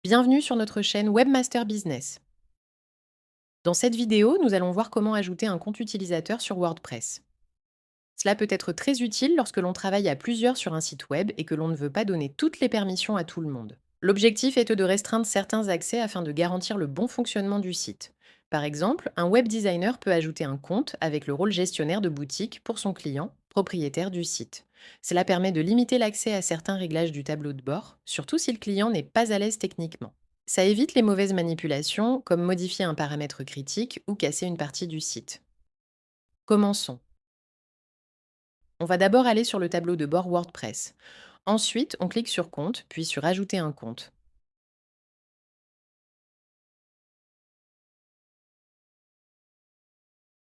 Bienvenue sur notre chaîne Webmaster Business. Dans cette vidéo, nous allons voir comment ajouter un compte utilisateur sur WordPress. Cela peut être très utile lorsque l'on travaille à plusieurs sur un site web et que l'on ne veut pas donner toutes les permissions à tout le monde. L'objectif est de restreindre certains accès afin de garantir le bon fonctionnement du site. Par exemple, un web designer peut ajouter un compte avec le rôle gestionnaire de boutique pour son client, propriétaire du site. Cela permet de limiter l'accès à certains réglages du tableau de bord, surtout si le client n'est pas à l'aise techniquement. Ça évite les mauvaises manipulations, comme modifier un paramètre critique ou casser une partie du site. Commençons. On va d'abord aller sur le tableau de bord WordPress. Ensuite, on clique sur Compte, puis sur Ajouter un compte.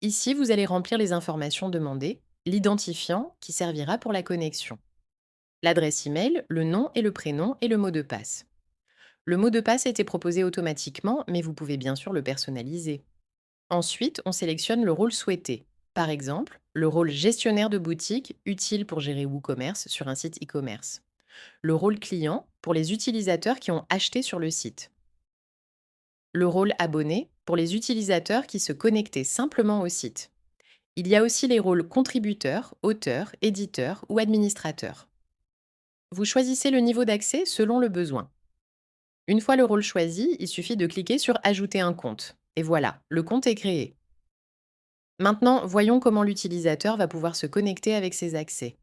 Ici, vous allez remplir les informations demandées, l'identifiant qui servira pour la connexion, l'adresse email, le nom et le prénom et le mot de passe. Le mot de passe a été proposé automatiquement, mais vous pouvez bien sûr le personnaliser. Ensuite, on sélectionne le rôle souhaité. Par exemple, le rôle gestionnaire de boutique, utile pour gérer WooCommerce sur un site e-commerce. Le rôle client, pour les utilisateurs qui ont acheté sur le site. Le rôle abonné, pour les utilisateurs qui se connectaient simplement au site. Il y a aussi les rôles contributeur, auteur, éditeur ou administrateur. Vous choisissez le niveau d'accès selon le besoin. Une fois le rôle choisi, il suffit de cliquer sur Ajouter un compte. Et voilà, le compte est créé. Maintenant, voyons comment l'utilisateur va pouvoir se connecter avec ses accès.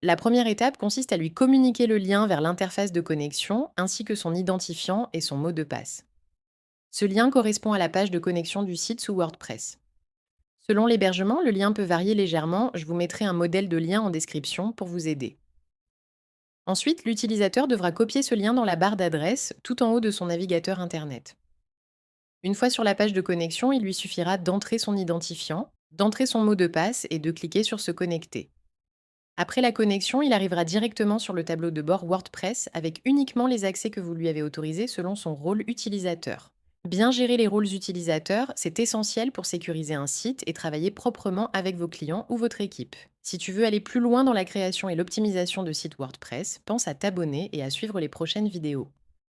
La première étape consiste à lui communiquer le lien vers l'interface de connexion ainsi que son identifiant et son mot de passe. Ce lien correspond à la page de connexion du site sous WordPress. Selon l'hébergement, le lien peut varier légèrement. Je vous mettrai un modèle de lien en description pour vous aider. Ensuite, l'utilisateur devra copier ce lien dans la barre d'adresse tout en haut de son navigateur Internet. Une fois sur la page de connexion, il lui suffira d'entrer son identifiant, d'entrer son mot de passe et de cliquer sur Se connecter. Après la connexion, il arrivera directement sur le tableau de bord WordPress avec uniquement les accès que vous lui avez autorisés selon son rôle utilisateur. Bien gérer les rôles utilisateurs, c'est essentiel pour sécuriser un site et travailler proprement avec vos clients ou votre équipe. Si tu veux aller plus loin dans la création et l'optimisation de sites WordPress, pense à t'abonner et à suivre les prochaines vidéos.